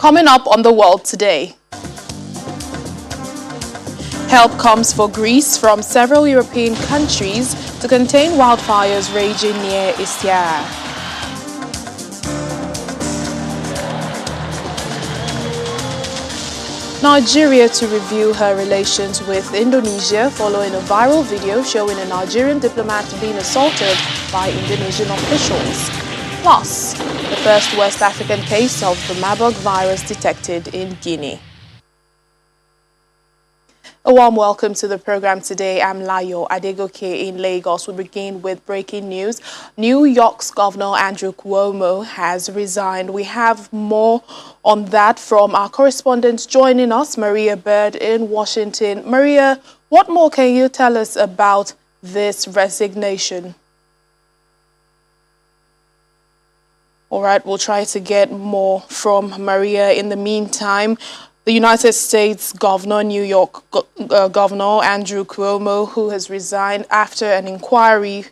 Coming up on The World Today. Help comes for Greece from several European countries to contain wildfires raging near Ischia. Nigeria to review her relations with Indonesia following a viral video showing a Nigerian diplomat being assaulted by Indonesian officials. Plus, the first West African case of the Marburg virus detected in Guinea. A warm welcome to the program today. I'm Layo Adegoke in Lagos. We begin with breaking news. New York's Governor Andrew Cuomo has resigned. We have more on that from our correspondent joining us, Maria Bird in Washington. Maria, what more can you tell us about this resignation? All right, we'll try to get more from Maria. In the meantime, the United States Governor, New York Governor Andrew Cuomo, who has resigned after an inquiry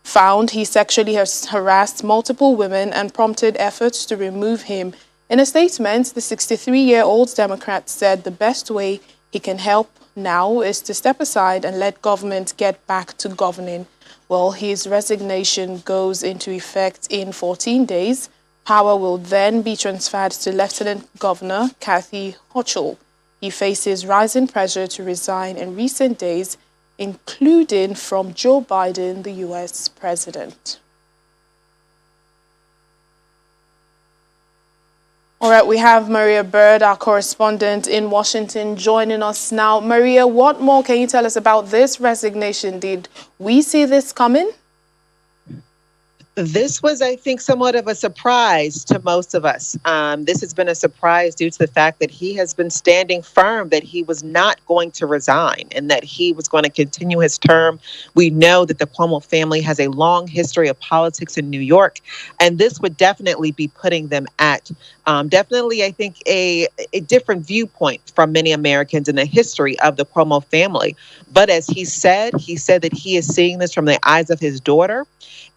found he sexually harassed multiple women and prompted efforts to remove him. In a statement, the 63-year-old Democrat said the best way he can help now is to step aside and let government get back to governing. Well, his resignation goes into effect in 14 days. Power will then be transferred to Lieutenant Governor Kathy Hochul. He faces rising pressure to resign in recent days, including from Joe Biden, the U.S. president. All right, we have Maria Bird, our correspondent in Washington, joining us now. Maria, what more can you tell us about this resignation? Did we see this coming? This was, I think, somewhat of a surprise to most of us. This has been a surprise due to the fact that he has been standing firm that he was not going to resign and that he was going to continue his term. We know that the Cuomo family has a long history of politics in New York, and this would definitely be putting them at definitely, I think, a different viewpoint from many Americans in the history of the Cuomo family. But as he said that he is seeing this from the eyes of his daughter.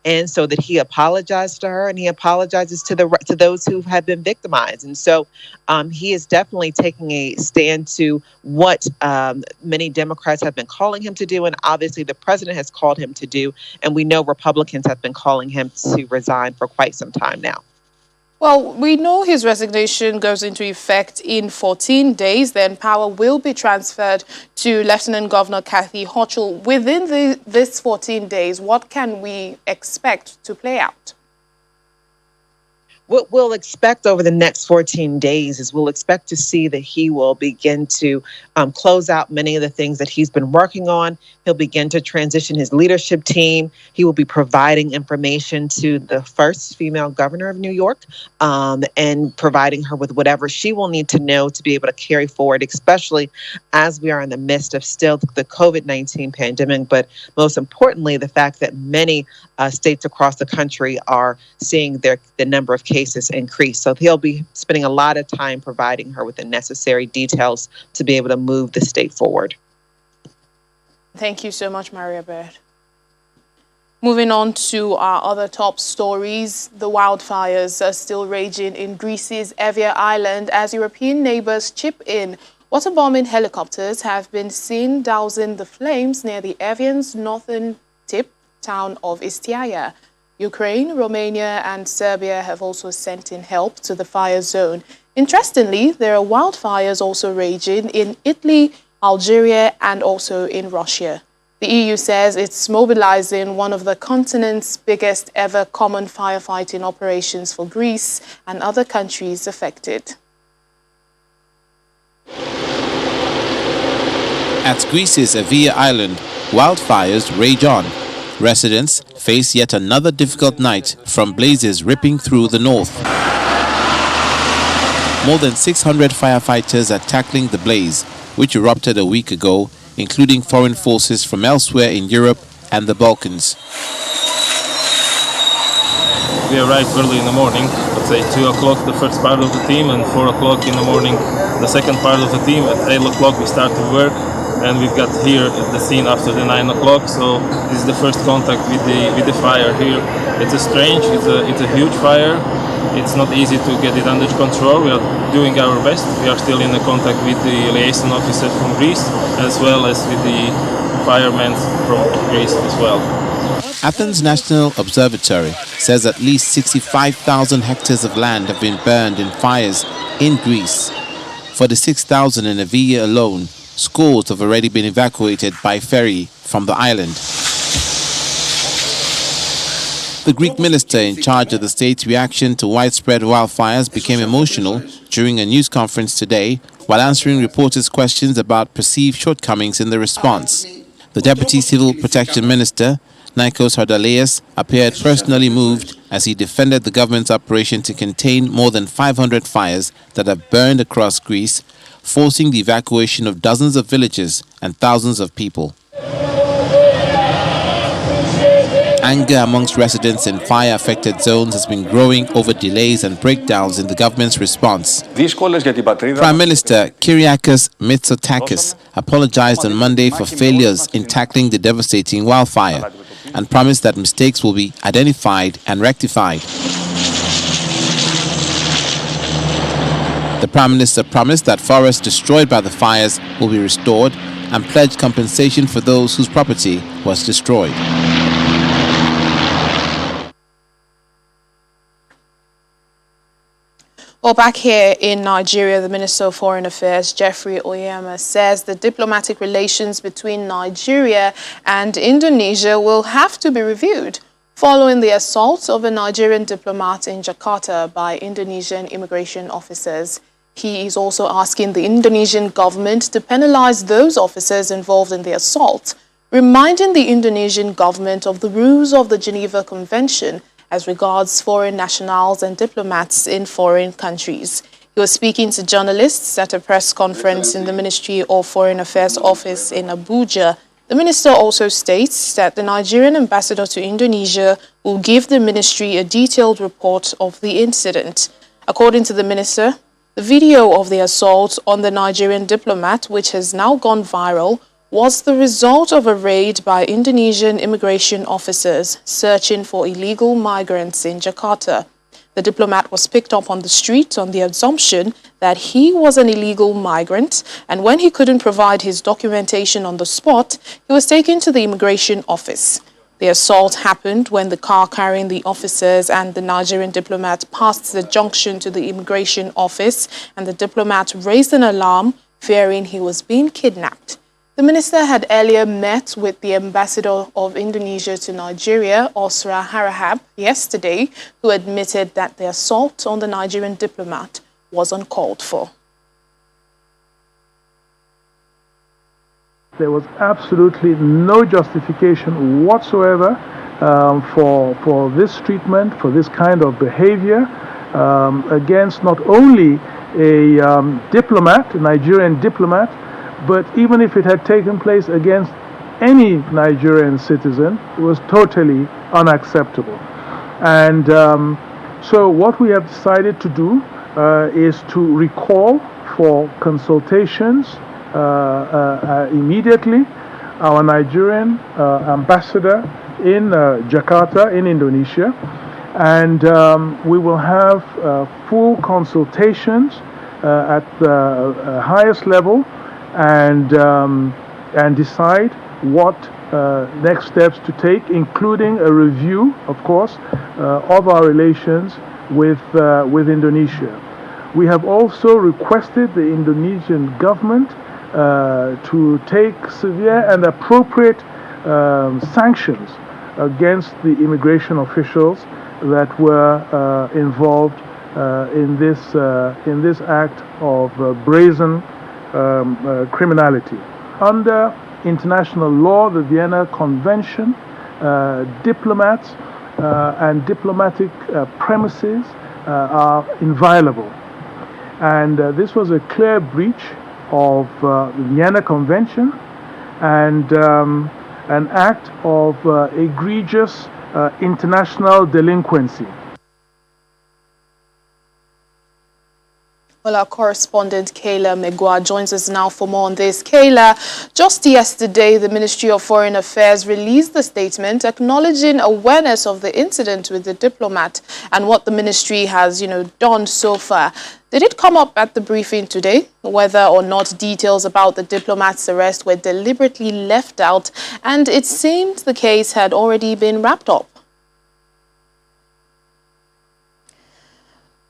And so that he apologized to her and he apologizes to those who have been victimized. And so he is definitely taking a stand to what many Democrats have been calling him to do. And obviously the president has called him to do. And we know Republicans have been calling him to resign for quite some time now. Well, we know his resignation goes into effect in 14 days. Then power will be transferred to Lieutenant Governor Kathy Hochul. Within this 14 days, what can we expect to play out? What we'll expect over the next 14 days is we'll expect to see that he will begin to close out many of the things that he's been working on. He'll begin to transition his leadership team. He will be providing information to the first female governor of New York and providing her with whatever she will need to know to be able to carry forward, especially as we are in the midst of still the COVID-19 pandemic. But most importantly, the fact that many states across the country are seeing the number of cases increase. So he'll be spending a lot of time providing her with the necessary details to be able to move the state forward. Thank you so much, Maria Bird. Moving on to our other top stories, the wildfires are still raging in Greece's Evia Island as European neighbors chip in. Waterbombing helicopters have been seen dousing the flames near the Evian's northern tip town of Ischia. Ukraine, Romania and Serbia have also sent in help to the fire zone. Interestingly, there are wildfires also raging in Italy, Algeria and also in Russia. The EU says it's mobilizing one of the continent's biggest ever common firefighting operations for Greece and other countries affected. At Greece's Evia Island, wildfires rage on. Residents face yet another difficult night from blazes ripping through the north. More than 600 firefighters are tackling the blaze, which erupted a week ago, including foreign forces from elsewhere in Europe and the Balkans. We arrived early in the morning, let's say 2 o'clock the first part of the team and 4 o'clock in the morning the second part of the team. At 8 o'clock we started work. And we've got here at the scene after the 9 o'clock, so this is the first contact with the fire here. It's a huge fire. It's not easy to get it under control. We are doing our best. We are still in contact with the liaison officer from Greece, as well as with the firemen from Greece as well. Athens National Observatory says at least 65,000 hectares of land have been burned in fires in Greece. For the 6,000 in Evia alone, scores have already been evacuated by ferry from the island. The Greek minister in charge of the state's reaction to widespread wildfires became emotional during a news conference today while answering reporters' questions about perceived shortcomings in the response. The Deputy Civil Protection Minister, Nikos Hardaleas, appeared personally moved as he defended the government's operation to contain more than 500 fires that have burned across Greece, forcing the evacuation of dozens of villages and thousands of people. Anger amongst residents in fire-affected zones has been growing over delays and breakdowns in the government's response. Prime Minister Kyriakos Mitsotakis apologized on Monday for failures in tackling the devastating wildfire and promised that mistakes will be identified and rectified. The Prime Minister promised that forests destroyed by the fires will be restored and pledged compensation for those whose property was destroyed. Well, back here in Nigeria, the Minister of Foreign Affairs, Jeffrey Oyema, says the diplomatic relations between Nigeria and Indonesia will have to be reviewed following the assault of a Nigerian diplomat in Jakarta by Indonesian immigration officers. He is also asking the Indonesian government to penalize those officers involved in the assault, reminding the Indonesian government of the rules of the Geneva Convention as regards foreign nationals and diplomats in foreign countries. He was speaking to journalists at a press conference in the Ministry of Foreign Affairs office in Abuja. The minister also states that the Nigerian ambassador to Indonesia will give the ministry a detailed report of the incident. According to the minister, the video of the assault on the Nigerian diplomat, which has now gone viral, was the result of a raid by Indonesian immigration officers searching for illegal migrants in Jakarta. The diplomat was picked up on the street on the assumption that he was an illegal migrant, and when he couldn't provide his documentation on the spot, he was taken to the immigration office. The assault happened when the car carrying the officers and the Nigerian diplomat passed the junction to the immigration office, and the diplomat raised an alarm, fearing he was being kidnapped. The minister had earlier met with the ambassador of Indonesia to Nigeria, Osra Harahap, yesterday, who admitted that the assault on the Nigerian diplomat was uncalled for. There was absolutely no justification whatsoever for this treatment, for this kind of behavior against not only a diplomat, a Nigerian diplomat, but even if it had taken place against any Nigerian citizen, it was totally unacceptable. And so what we have decided to do is to recall for consultations immediately our Nigerian ambassador in Jakarta in Indonesia, and we will have full consultations at the highest level and decide what next steps to take, including a review, of course, of our relations with Indonesia. We have also requested the Indonesian government to take severe and appropriate sanctions against the immigration officials that were involved in this act of brazen criminality. Under international law, the Vienna Convention, diplomats and diplomatic premises are inviolable. And this was a clear breach of the Vienna Convention and an act of egregious international delinquency. Well, our correspondent Kayla Megwa joins us now for more on this. Kayla, just yesterday, the Ministry of Foreign Affairs released a statement acknowledging awareness of the incident with the diplomat and what the ministry has, done so far. Did it come up at the briefing today, whether or not details about the diplomat's arrest were deliberately left out, and it seemed the case had already been wrapped up?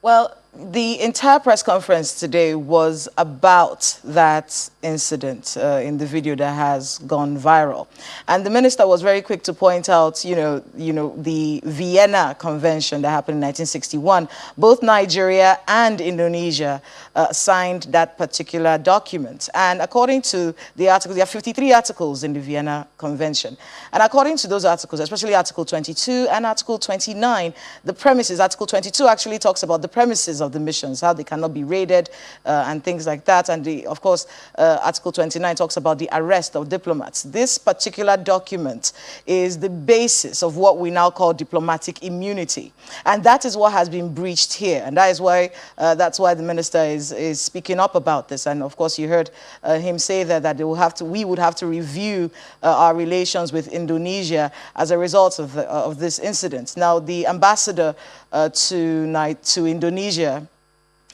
Well, the entire press conference today was about that incident in the video that has gone viral. And the minister was very quick to point out, the Vienna Convention that happened in 1961. Both Nigeria and Indonesia signed that particular document. And according to the article, there are 53 articles in the Vienna Convention. And according to those articles, especially Article 22 and Article 29, the premises, Article 22 actually talks about the premises of the missions, how they cannot be raided and things like that. And of course, Article 29 talks about the arrest of diplomats. This particular document is the basis of what we now call diplomatic immunity. And that is what has been breached here. And that is why, that's why the minister is speaking up about this. And of course, you heard him say that we would have to review our relations with Indonesia as a result of this incident. Now, the ambassador to Indonesia,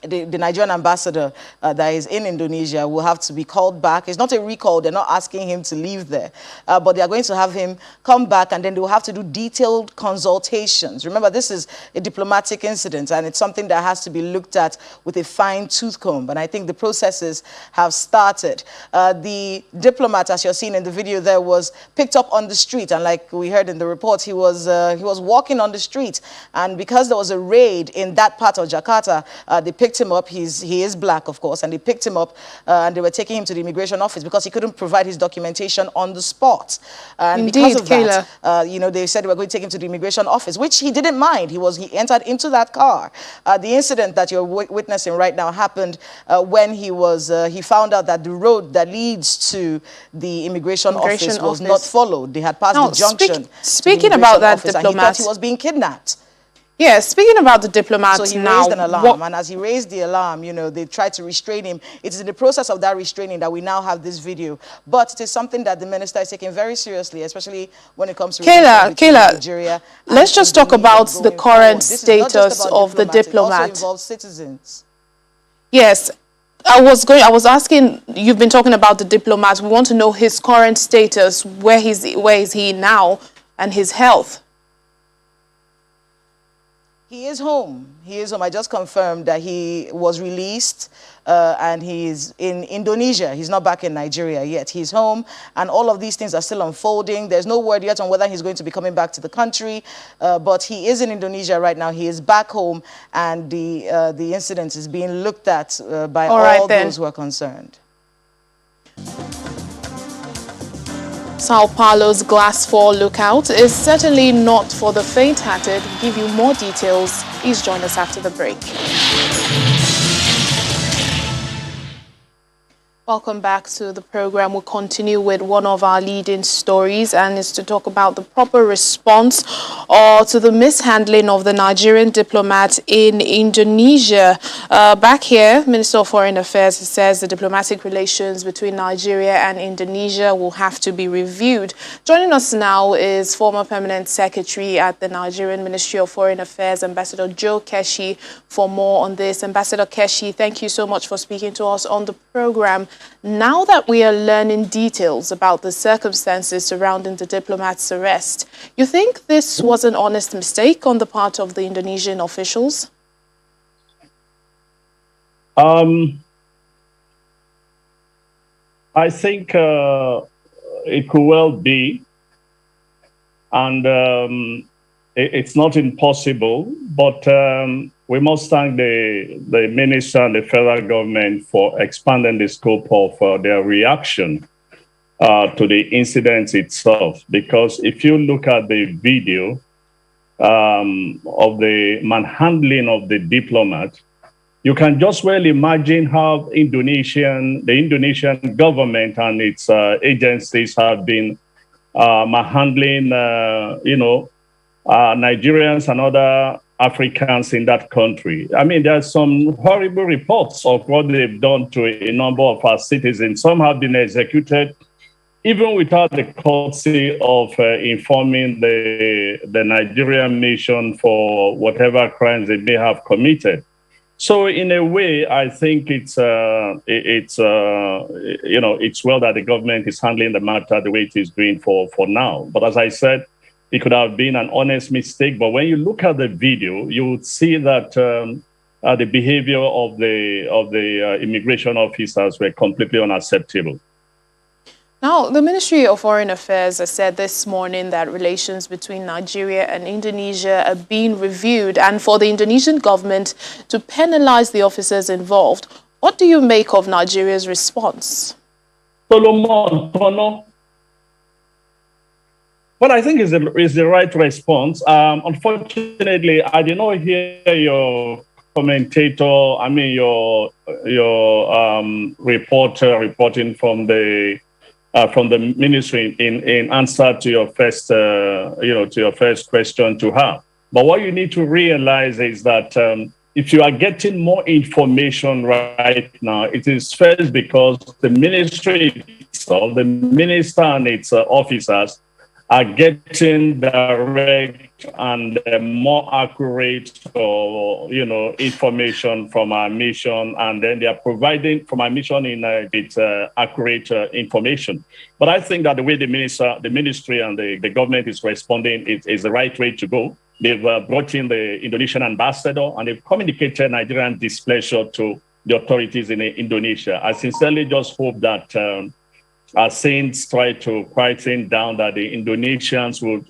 the Nigerian ambassador that is in Indonesia will have to be called back. It's not a recall. They're not asking him to leave there. But they are going to have him come back, and then they will have to do detailed consultations. Remember, this is a diplomatic incident, and it's something that has to be looked at with a fine-tooth comb. And I think the processes have started. The diplomat, as you're seeing in the video there, was picked up on the street. And like we heard in the report, he was walking on the street. And because there was a raid in that part of Jakarta, they picked him up. He is black, of course, and they picked him up and they were taking him to the immigration office because he couldn't provide his documentation on the spot. And Indeed, because of that, they said they were going to take him to the immigration office, which he didn't mind. He entered into that car. The incident that you're witnessing right now happened when he found out that the road that leads to the immigration office was not followed. They had passed the junction. Speaking about that diplomat, and he thought he was being kidnapped. Yeah, speaking about the diplomat so he now, raised an alarm, and as he raised the alarm, they tried to restrain him. It is in the process of that restraining that we now have this video. But it is something that the minister is taking very seriously, especially when it comes to Nigeria. Let's just talk about the current status of the diplomat. It also involves citizens. Yes. I was asking, you've been talking about the diplomat. We want to know his current status, where is he now, and his health. He is home. He is home. I just confirmed that he was released and he's in Indonesia. He's not back in Nigeria yet. He's home, and all of these things are still unfolding. There's no word yet on whether he's going to be coming back to the country, but he is in Indonesia right now. He is back home, and the incident is being looked at by all those who are concerned. Sao Paulo's Glass 4 lookout is certainly not for the faint-hearted. We'll give you more details. Please join us after the break. Welcome back to the program. We'll continue with one of our leading stories, and it's to talk about the proper response to the mishandling of the Nigerian diplomat in Indonesia. Back here, Minister of Foreign Affairs says the diplomatic relations between Nigeria and Indonesia will have to be reviewed. Joining us now is former Permanent Secretary at the Nigerian Ministry of Foreign Affairs, Ambassador Joe Keshi, for more on this. Ambassador Keshi, thank you so much for speaking to us on the program. Now that we are learning details about the circumstances surrounding the diplomat's arrest, you think this was an honest mistake on the part of the Indonesian officials? I think it could well be, and it's not impossible, but we must thank the minister and the federal government for expanding the scope of their reaction to the incident itself. Because if you look at the video of the manhandling of the diplomat, you can just well imagine how the Indonesian government and its agencies have been manhandling, Nigerians and other Africans in that country. I mean, there are some horrible reports of what they've done to a number of our citizens. Some have been executed even without the courtesy of informing the Nigerian mission for whatever crimes they may have committed. So in a way, I think it's well that the government is handling the matter the way it is doing for now. But as I said, it could have been an honest mistake. But when you look at the video, you would see that the behavior of the immigration officers were completely unacceptable. Now, the Ministry of Foreign Affairs has said this morning that relations between Nigeria and Indonesia are being reviewed, and for the Indonesian government to penalize the officers involved. What do you make of Nigeria's response? Solomon, what I think is the right response. Unfortunately, I did not hear your commentator, your reporter reporting from the ministry in answer to your first, question to her. But what you need to realize is that if you are getting more information right now, it is first because the ministry itself, the minister and its officers are getting direct and more accurate, information from our mission, and then they are providing from our mission in accurate information. But I think that the way the ministry and the government is responding is the right way to go. They've brought in the Indonesian ambassador and they've communicated Nigerian displeasure to the authorities in Indonesia. I sincerely just hope that our saints try to quieten down, that the Indonesians will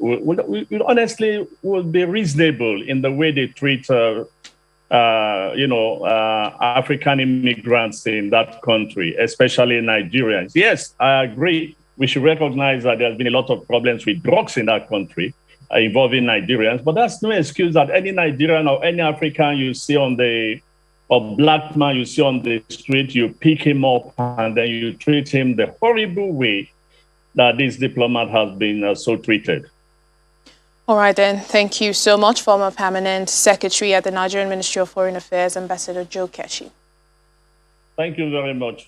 honestly be reasonable in the way they treat African immigrants in that country, especially Nigerians. Yes, I agree. We should recognize that there's been a lot of problems with drugs in that country involving Nigerians, but that's no excuse that any Nigerian or any African you see or black man you see on the street, you pick him up and then you treat him the horrible way that this diplomat has been so treated. All right, then. Thank you so much, former permanent secretary at the Nigerian Ministry of Foreign Affairs, Ambassador Joe Keshi. Thank you very much.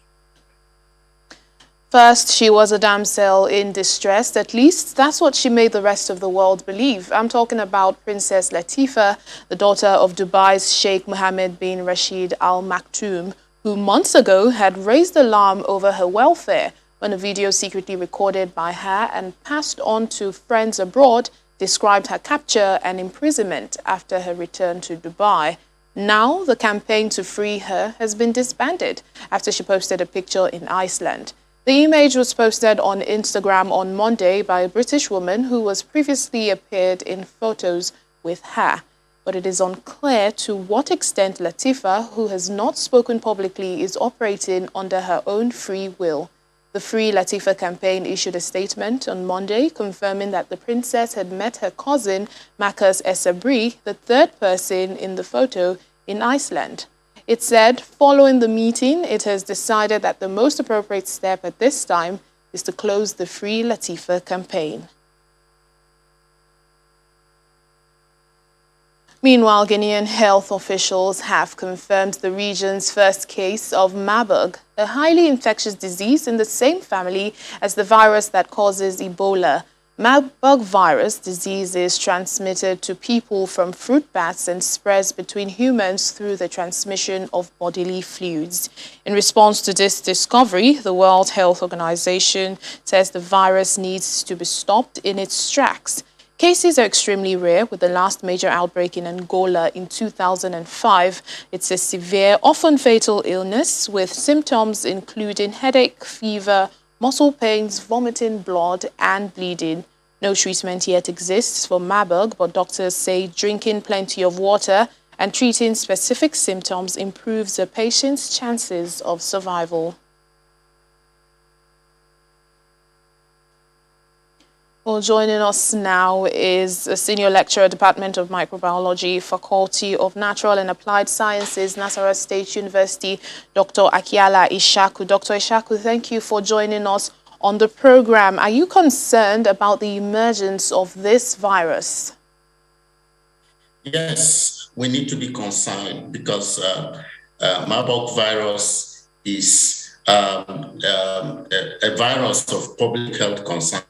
First, she was a damsel in distress. At least that's what she made the rest of the world believe. I'm talking about Princess Latifah, the daughter of Dubai's Sheikh Mohammed bin Rashid Al Maktoum, who months ago had raised alarm over her welfare when a video secretly recorded by her and passed on to friends abroad described her capture and imprisonment after her return to Dubai. Now, the campaign to free her has been disbanded after she posted a picture in Iceland. The image was posted on Instagram on Monday by a British woman who was previously appeared in photos with her. But it is unclear to what extent Latifah, who has not spoken publicly, is operating under her own free will. The Free Latifah campaign issued a statement on Monday confirming that the princess had met her cousin, Marcus Esabri, the third person in the photo, in Iceland. It said, following the meeting, it has decided that the most appropriate step at this time is to close the Free Latifah campaign. Meanwhile, Guinean health officials have confirmed the region's first case of Marburg, a highly infectious disease in the same family as the virus that causes Ebola. Marburg virus disease is transmitted to people from fruit bats and spreads between humans through the transmission of bodily fluids. In response to this discovery, the World Health Organization says the virus needs to be stopped in its tracks. Cases are extremely rare, with the last major outbreak in Angola in 2005. It's a severe, often fatal illness with symptoms including headache, fever, muscle pains, vomiting, blood, and bleeding. No treatment yet exists for Marburg, but doctors say drinking plenty of water and treating specific symptoms improves a patient's chances of survival. Well, joining us now is a senior lecturer, Department of Microbiology, Faculty of Natural and Applied Sciences, Nasarawa State University, Dr. Akila Ishaku. Dr. Ishaku, thank you for joining us on the program. Are you concerned about the emergence of this virus? Yes, we need to be concerned because Marburg virus is a virus of public health concern.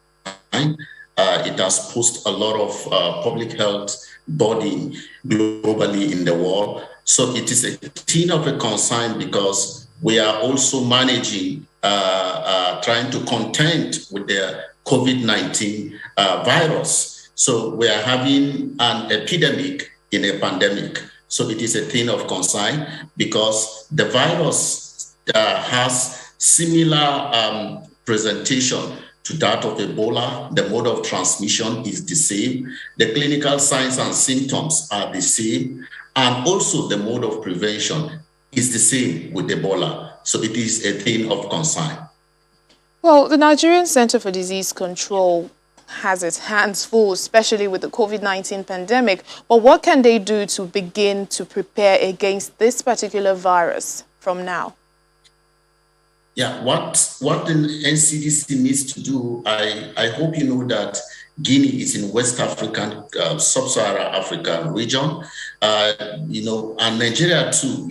It has posed a lot of public health body globally in the world. So it is a thing of a concern because we are also managing, trying to contend with the COVID-19 virus. So we are having an epidemic in a pandemic. So it is a thing of concern because the virus has similar presentation to that of Ebola. The mode of transmission is the same. The clinical signs and symptoms are the same. And also the mode of prevention is the same with Ebola. So it is a thing of concern. Well, the Nigerian Center for Disease Control has its hands full, especially with the COVID-19 pandemic. But what can they do to begin to prepare against this particular virus from now? Yeah, what the NCDC needs to do, I hope you know that Guinea is in West African, Sub-Saharan African region, and Nigeria too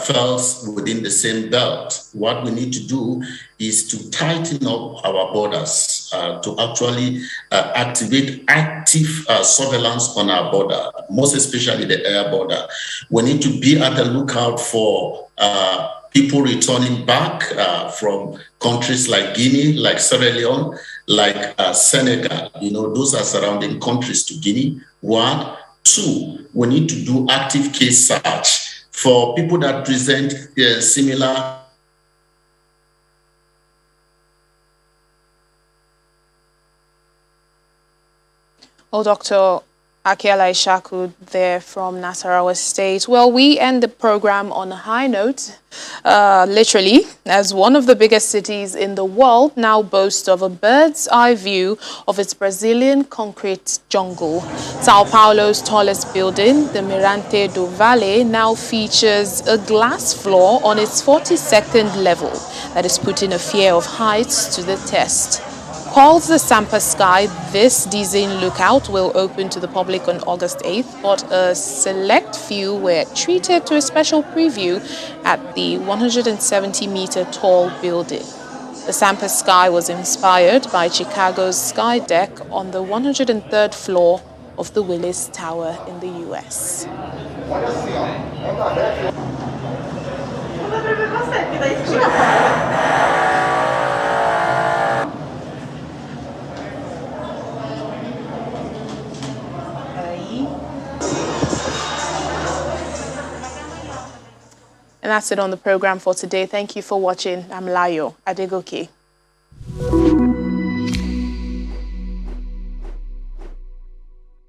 falls within the same belt. What we need to do is to tighten up our borders, to actually activate active surveillance on our border, most especially the air border. We need to be at the lookout for people returning back from countries like Guinea, like Sierra Leone, like Senegal. Those are surrounding countries to Guinea. 1. 2, we need to do active case search for people that present similar. Oh, Dr. Akila Ishaku there from Nasarawa State. Well, we end the program on a high note, literally, as one of the biggest cities in the world now boasts of a bird's eye view of its Brazilian concrete jungle. Sao Paulo's tallest building, the Mirante do Vale, now features a glass floor on its 42nd level that is putting a fear of heights to the test. Called the Sampa Sky, this design lookout will open to the public on August 8th, but a select few were treated to a special preview at the 170-meter tall building. The Sampa Sky was inspired by Chicago's sky deck on the 103rd floor of the Willis Tower in the U.S. And that's it on the program for today. Thank you for watching. I'm Layo Adegoke.